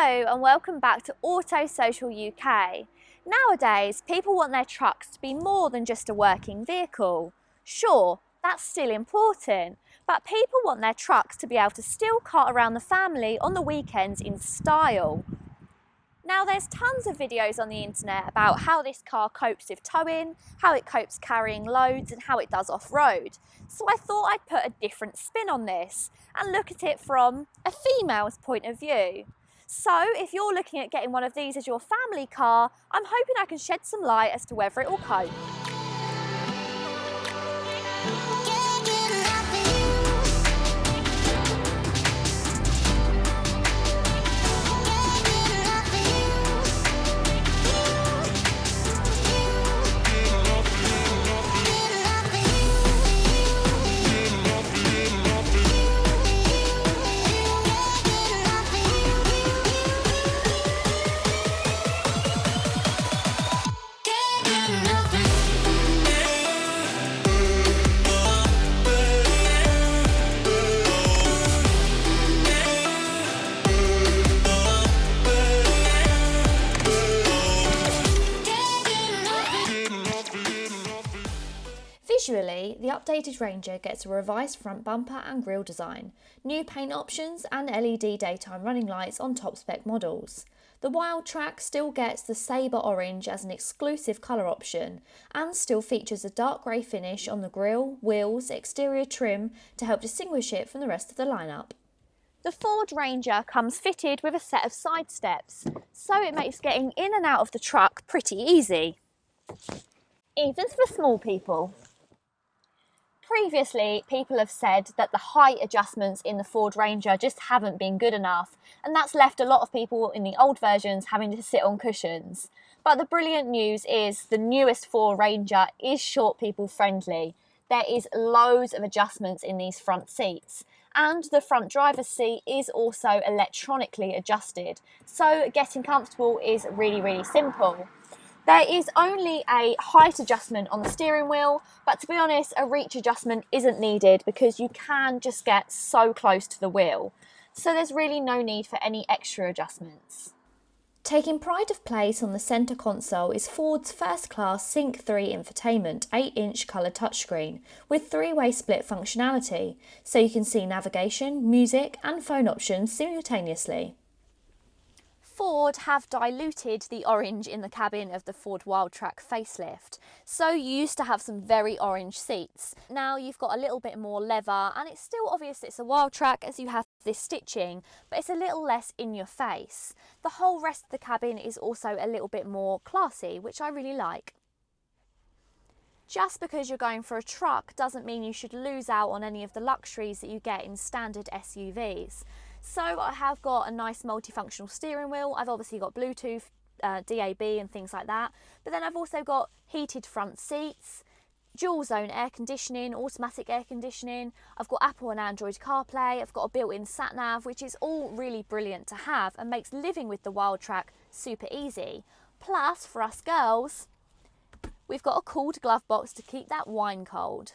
Hello and welcome back to Auto Social UK. Nowadays, people want their trucks to be more than just a working vehicle. Sure, that's still important, but people want their trucks to be able to still cart around the family on the weekends in style. Now there's tons of videos on the internet about how this car copes with towing, how it copes carrying loads and how it does off-road. So I thought I'd put a different spin on this and look at it from a female's point of view. So if you're looking at getting one of these as your family car, I'm hoping I can shed some light as to whether it will cope. Visually, the updated Ranger gets a revised front bumper and grille design, new paint options and LED daytime running lights on top spec models. The Wildtrack still gets the Sabre Orange as an exclusive colour option and still features a dark grey finish on the grille, wheels, exterior trim to help distinguish it from the rest of the lineup. The Ford Ranger comes fitted with a set of side steps, so it makes getting in and out of the truck pretty easy, even for small people. Previously, people have said that the height adjustments in the Ford Ranger just haven't been good enough, and that's left a lot of people in the old versions having to sit on cushions. But the brilliant news is the newest Ford Ranger is short people friendly. There is loads of adjustments in these front seats, and the front driver's seat is also electronically adjusted, so getting comfortable is really simple. There is only a height adjustment on the steering wheel, but to be honest, a reach adjustment isn't needed because you can just get so close to the wheel. So there's really no need for any extra adjustments. Taking pride of place on the centre console is Ford's first-class Sync 3 infotainment 8-inch colour touchscreen with three-way split functionality, so you can see navigation, music and phone options simultaneously. Ford have diluted the orange in the cabin of the Ford Wildtrack facelift. So you used to have some very orange seats. Now you've got a little bit more leather, and it's still obvious it's a Wildtrack as you have this stitching, but it's a little less in your face. The whole rest of the cabin is also a little bit more classy, which I really like. Just because you're going for a truck doesn't mean you should lose out on any of the luxuries that you get in standard SUVs. So I have got a nice multifunctional steering wheel. I've obviously got Bluetooth, DAB and things like that. But then I've also got heated front seats, dual zone air conditioning, automatic air conditioning. I've got Apple and Android CarPlay. I've got a built-in sat-nav, which is all really brilliant to have and makes living with the Wildtrack super easy. Plus, for us girls, we've got a cooled glove box to keep that wine cold.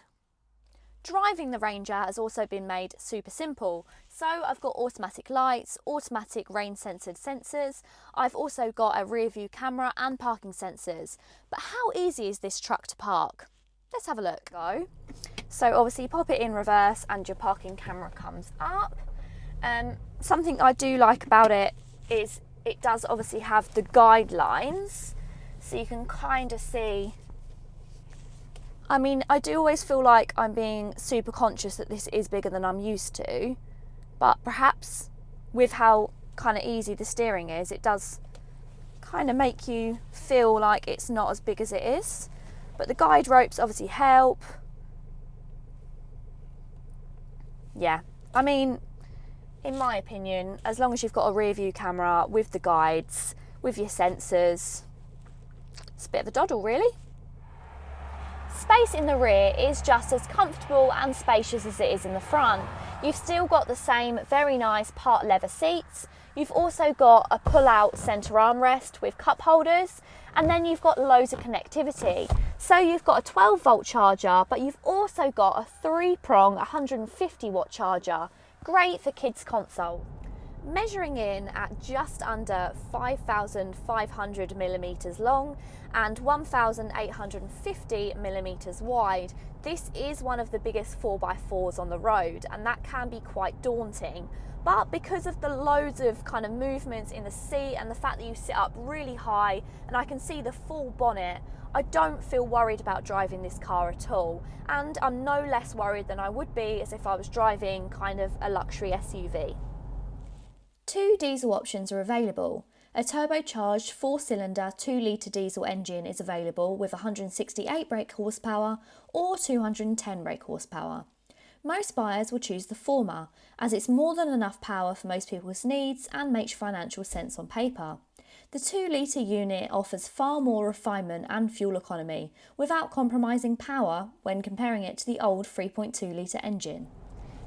Driving the Ranger has also been made super simple. So I've got automatic lights, automatic rain censored sensors. I've also got a rear view camera and parking sensors. But how easy is this truck to park? Let's have a look. So obviously you pop it in reverse and your parking camera comes up. Something I do like about it is it does obviously have the guidelines. So you can kind of see. I mean, I do always feel like I'm being super conscious that this is bigger than I'm used to, but perhaps with how kind of easy the steering is, it does kind of make you feel like it's not as big as it is. But the guide ropes obviously help. Yeah, I mean, in my opinion, as long as you've got a rear view camera with the guides, with your sensors, it's a bit of a doddle really. Space in the rear is just as comfortable and spacious as it is in the front. You've still got the same very nice part leather seats. You've also got a pull-out centre armrest with cup holders, and then you've got loads of connectivity. So you've got a 12-volt charger, but you've also got a 3-prong 150-watt charger. Great for kids' console. Measuring in at just under 5,500 millimetres long and 1,850 millimetres wide, this is one of the biggest 4x4s on the road, and that can be quite daunting. But because of the loads of kind of movements in the seat and the fact that you sit up really high and I can see the full bonnet, I don't feel worried about driving this car at all, and I'm no less worried than I would be as if I was driving kind of a luxury SUV. Two diesel options are available. A turbocharged 4-cylinder 2-litre diesel engine is available with 168 brake horsepower or 210 brake horsepower. Most buyers will choose the former, as it's more than enough power for most people's needs and makes financial sense on paper. The 2-litre unit offers far more refinement and fuel economy without compromising power when comparing it to the old 3.2-litre engine.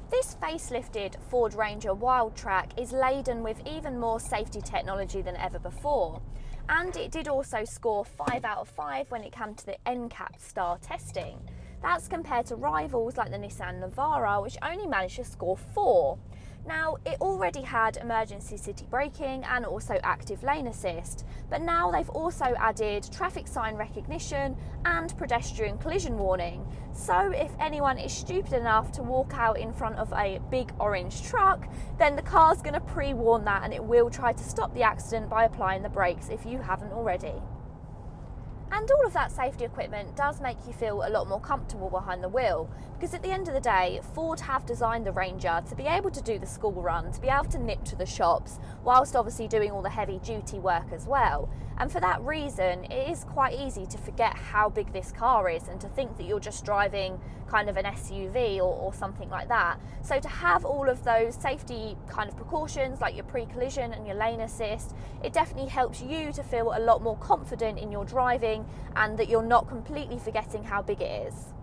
This facelifted Ford Ranger Wildtrack is laden with even more safety technology than ever before, and it did also score 5 out of 5 when it came to the NCAP star testing. That's compared to rivals like the Nissan Navara, which only managed to score 4. Now, it already had emergency city braking and also active lane assist, but now they've also added traffic sign recognition and pedestrian collision warning. So if anyone is stupid enough to walk out in front of a big orange truck, then the car's going to pre-warn that, and it will try to stop the accident by applying the brakes if you haven't already. And all of that safety equipment does make you feel a lot more comfortable behind the wheel, because at the end of the day, Ford have designed the Ranger to be able to do the school run, to be able to nip to the shops, whilst obviously doing all the heavy duty work as well. And for that reason, it is quite easy to forget how big this car is and to think that you're just driving kind of an SUV or something like that. So to have all of those safety kind of precautions like your pre-collision and your lane assist, it definitely helps you to feel a lot more confident in your driving and that you're not completely forgetting how big it is.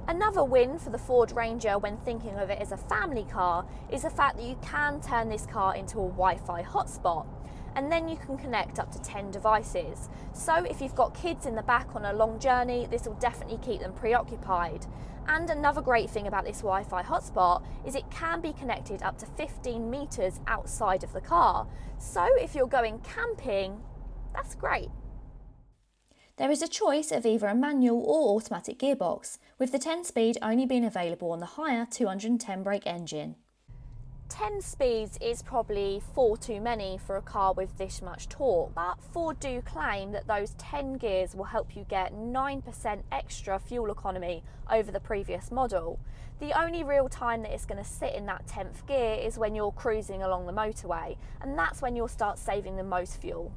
Another win for the Ford Ranger when thinking of it as a family car is the fact that you can turn this car into a Wi-Fi hotspot, and then you can connect up to 10 devices. So if you've got kids in the back on a long journey, this will definitely keep them preoccupied. And another great thing about this Wi-Fi hotspot is it can be connected up to 15 metres outside of the car. So if you're going camping, that's great. There is a choice of either a manual or automatic gearbox, with the 10-speed only being available on the higher 210 brake engine. 10 speeds is probably 4 too many for a car with this much torque, but Ford do claim that those 10 gears will help you get 9% extra fuel economy over the previous model. The only real time that it's going to sit in that 10th gear is when you're cruising along the motorway, and that's when you'll start saving the most fuel.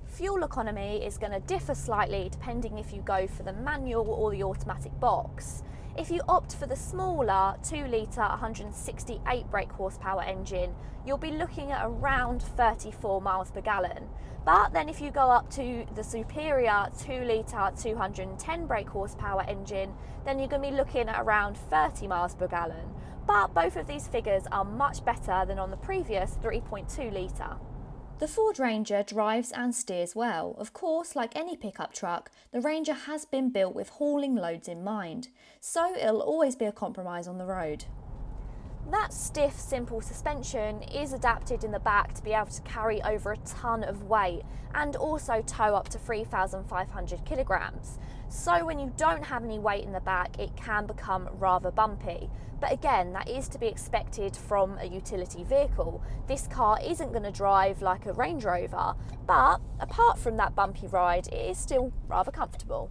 Fuel economy is going to differ slightly depending if you go for the manual or the automatic box. If you opt for the smaller 2-litre 168 brake horsepower engine, you'll be looking at around 34 miles per gallon. But then if you go up to the superior 2-litre 210 brake horsepower engine, then you're going to be looking at around 30 miles per gallon. But both of these figures are much better than on the previous 3.2 litre. The Ford Ranger drives and steers well. Of course, like any pickup truck, the Ranger has been built with hauling loads in mind, so it'll always be a compromise on the road. That stiff, simple suspension is adapted in the back to be able to carry over a ton of weight and also tow up to 3,500 kilograms. So when you don't have any weight in the back, it can become rather bumpy. But again, that is to be expected from a utility vehicle. This car isn't going to drive like a Range Rover, but apart from that bumpy ride, it is still rather comfortable.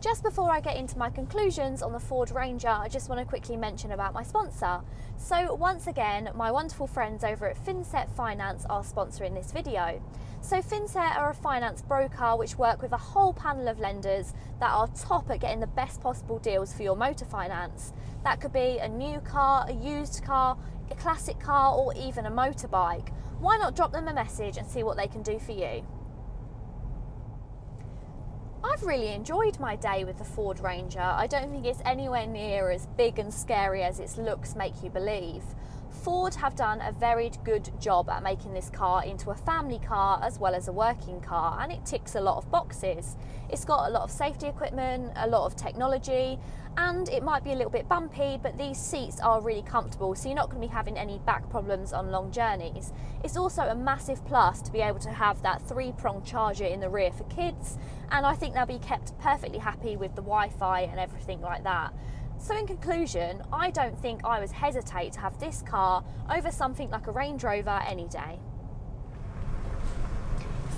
Just before I get into my conclusions on the Ford Ranger, I just want to quickly mention about my sponsor. So once again, my wonderful friends over at Finset Finance are sponsoring this video. So Finset are a finance broker which work with a whole panel of lenders that are top at getting the best possible deals for your motor finance. That could be a new car, a used car, a classic car, or even a motorbike. Why not drop them a message and see what they can do for you? I've really enjoyed my day with the Ford Ranger. I don't think it's anywhere near as big and scary as its looks make you believe. Ford have done a very good job at making this car into a family car as well as a working car, and it ticks a lot of boxes. It's got a lot of safety equipment, a lot of technology, and it might be a little bit bumpy, but these seats are really comfortable, so you're not going to be having any back problems on long journeys. It's also a massive plus to be able to have that 3-prong charger in the rear for kids, and I think they'll be kept perfectly happy with the Wi-Fi and everything like that. So in conclusion, I don't think I would hesitate to have this car over something like a Range Rover any day.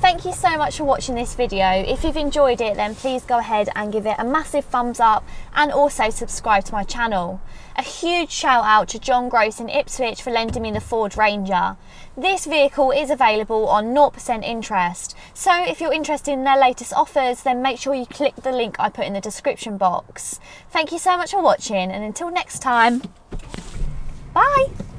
Thank you so much for watching this video. If you've enjoyed it, then please go ahead and give it a massive thumbs up and also subscribe to my channel. A huge shout out to John Grose in Ipswich for lending me the Ford Ranger. This vehicle is available on 0% interest, so if you're interested in their latest offers, then make sure you click the link I put in the description box. Thank you so much for watching, and until next time, bye!